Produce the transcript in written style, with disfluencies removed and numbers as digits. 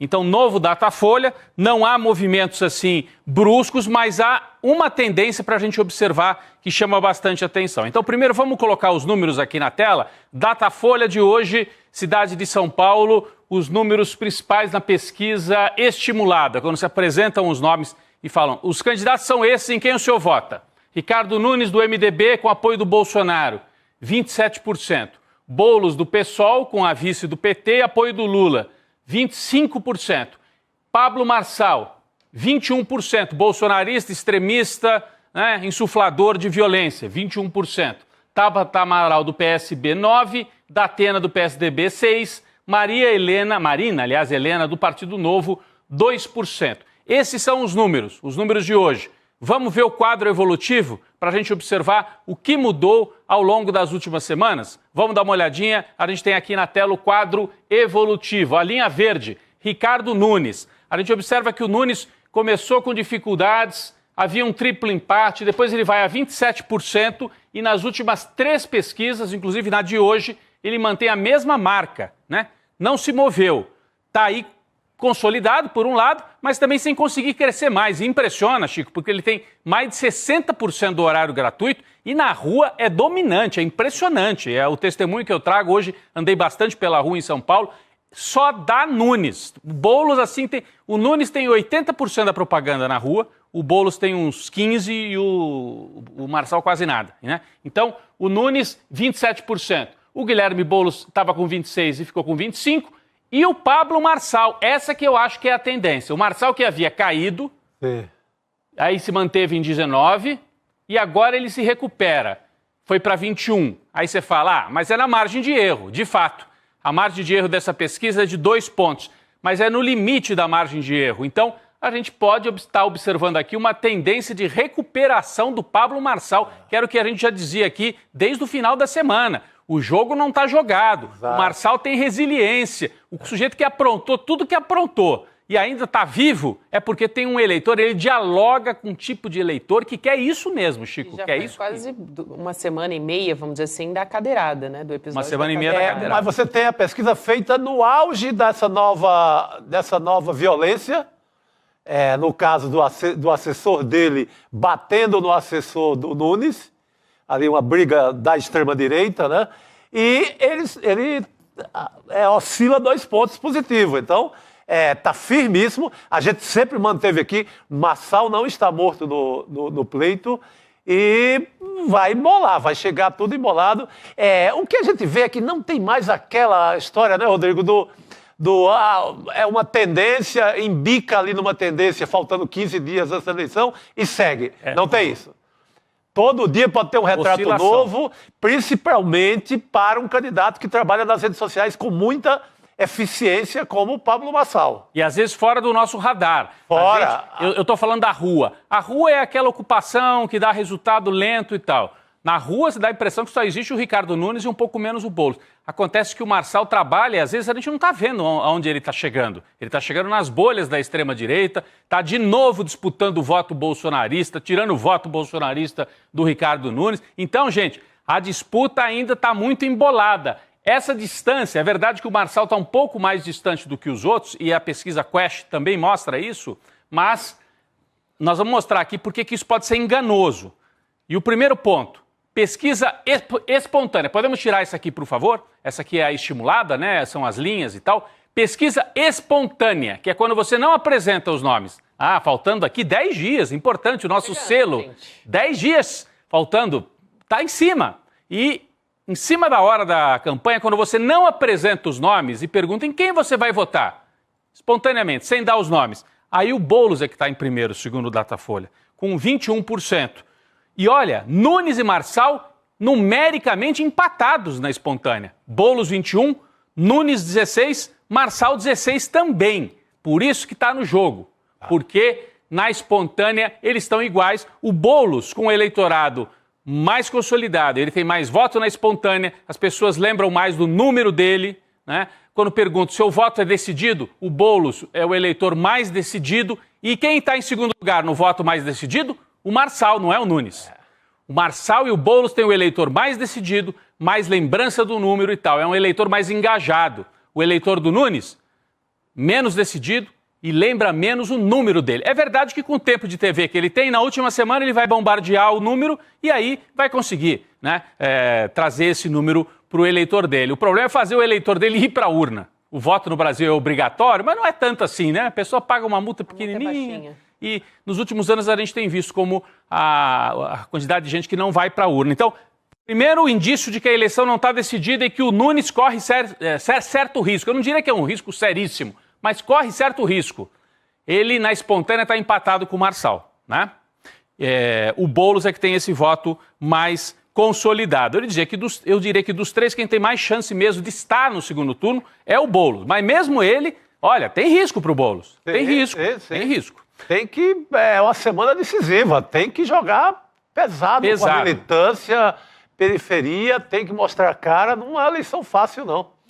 Então, novo Datafolha, não há movimentos assim bruscos, mas há uma tendência para a gente observar que chama bastante atenção. Então, primeiro vamos colocar os números aqui na tela. Datafolha de hoje, cidade de São Paulo, os números principais na pesquisa estimulada, quando se apresentam os nomes e falam, os candidatos são esses, em quem o senhor vota? Ricardo Nunes, do MDB, com apoio do Bolsonaro, 27%. Boulos, do PSOL, com a vice do PT e apoio do Lula, 25%. Pablo Marçal, 21%. Bolsonarista, extremista, né, insuflador de violência, 21%. Tabata Amaral, do PSB, 9%. Datena, do PSDB, 6%. Marina Helena, do Partido Novo, 2%. Esses são os números de hoje. Vamos ver o quadro evolutivo para a gente observar o que mudou ao longo das últimas semanas? Vamos dar uma olhadinha, a gente tem aqui na tela o quadro evolutivo. A linha verde, Ricardo Nunes. A gente observa que o Nunes começou com dificuldades, havia um triplo empate, depois ele vai a 27% e nas últimas 3 pesquisas, inclusive na de hoje, ele mantém a mesma marca, né? Não se moveu. Está aí consolidado, por um lado, mas também sem conseguir crescer mais. E impressiona, Chico, porque ele tem mais de 60% do horário gratuito e na rua é dominante, é impressionante. É o testemunho que eu trago hoje, andei bastante pela rua em São Paulo, só dá Nunes. O Boulos, assim, o Nunes tem 80% da propaganda na rua, o Boulos tem uns 15% e o Marçal quase nada, né? Então, o Nunes, 27%. O Guilherme Boulos estava com 26% e ficou com 25%. E o Pablo Marçal, essa que eu acho que é a tendência. O Marçal que havia caído, aí se manteve em 19% e agora ele se recupera. Foi para 21%. Aí você fala, mas é na margem de erro. De fato, a margem de erro dessa pesquisa é de 2 pontos, mas é no limite da margem de erro. Então, a gente pode estar observando aqui uma tendência de recuperação do Pablo Marçal, que era o que a gente já dizia aqui desde o final da semana. O jogo não está jogado, Exato. O Marçal tem resiliência, o sujeito que aprontou tudo que aprontou e ainda está vivo é porque tem um eleitor, ele dialoga com um tipo de eleitor que quer isso mesmo, Chico. Já quer faz isso? Quase uma semana e meia, vamos dizer assim, da cadeirada, né? Do episódio. Uma semana e meia da cadeirada. Mas você tem a pesquisa feita no auge dessa nova violência, no caso do assessor dele batendo no assessor do Nunes, ali uma briga da extrema-direita, né? E ele oscila 2 pontos positivos. Então, está firmíssimo. A gente sempre manteve aqui, Marçal não está morto no pleito e vai embolar, vai chegar tudo embolado. O que a gente vê é que não tem mais aquela história, né, Rodrigo, é uma tendência, embica ali numa tendência, faltando 15 dias antes da eleição e segue. Não tem isso. Todo dia pode ter um retrato novo, principalmente para um candidato que trabalha nas redes sociais com muita eficiência, como o Pablo Marçal. E às vezes fora do nosso radar. Fora. Eu estou falando da rua. A rua é aquela ocupação que dá resultado lento e tal. Na rua se dá a impressão que só existe o Ricardo Nunes e um pouco menos o Boulos. Acontece que o Marçal trabalha e às vezes a gente não está vendo aonde ele está chegando. Ele está chegando nas bolhas da extrema-direita, está de novo disputando o voto bolsonarista, tirando o voto bolsonarista do Ricardo Nunes. Então, gente, a disputa ainda está muito embolada. Essa distância, é verdade que o Marçal está um pouco mais distante do que os outros, e a pesquisa Quest também mostra isso, mas nós vamos mostrar aqui por que isso pode ser enganoso. E o primeiro ponto, pesquisa espontânea. Podemos tirar isso aqui, por favor? Essa aqui é a estimulada, né? São as linhas e tal. Pesquisa espontânea, que é quando você não apresenta os nomes. Faltando aqui 10 dias, importante, o nosso selo. Gente. 10 dias faltando, tá em cima. E em cima da hora da campanha, quando você não apresenta os nomes e pergunta em quem você vai votar, espontaneamente, sem dar os nomes, aí o Boulos é que está em primeiro, segundo o Datafolha, com 21%. E olha, Nunes e Marçal numericamente empatados na espontânea. Boulos 21, Nunes 16, Marçal 16 também. Por isso que está no jogo. Porque na espontânea eles estão iguais. O Boulos, com o eleitorado mais consolidado, ele tem mais voto na espontânea, as pessoas lembram mais do número dele, né? Quando pergunto, seu voto é decidido, o Boulos é o eleitor mais decidido. E quem está em segundo lugar no voto mais decidido? O Marçal, não é o Nunes. O Marçal e o Boulos têm o eleitor mais decidido, mais lembrança do número e tal. É um eleitor mais engajado. O eleitor do Nunes menos decidido e lembra menos o número dele. É verdade que com o tempo de TV que ele tem, na última semana ele vai bombardear o número e aí vai conseguir, né, trazer esse número para o eleitor dele. O problema é fazer o eleitor dele ir para a urna. O voto no Brasil é obrigatório, mas não é tanto assim, né? A pessoa paga uma multa pequenininha e nos últimos anos a gente tem visto como a quantidade de gente que não vai para a urna. Então, primeiro indício de que a eleição não está decidida é que o Nunes corre certo risco. Eu não diria que é um risco seríssimo, mas corre certo risco. Ele, na espontânea, está empatado com o Marçal, né? O Boulos é que tem esse voto mais consolidado. Eu diria que dos três, quem tem mais chance mesmo de estar no segundo turno é o Boulos. Mas mesmo ele, olha, tem risco para o Boulos. Tem risco. Tem que, é uma semana decisiva, tem que jogar pesado. Com a militância, periferia, tem que mostrar a cara, não é uma eleição fácil, não.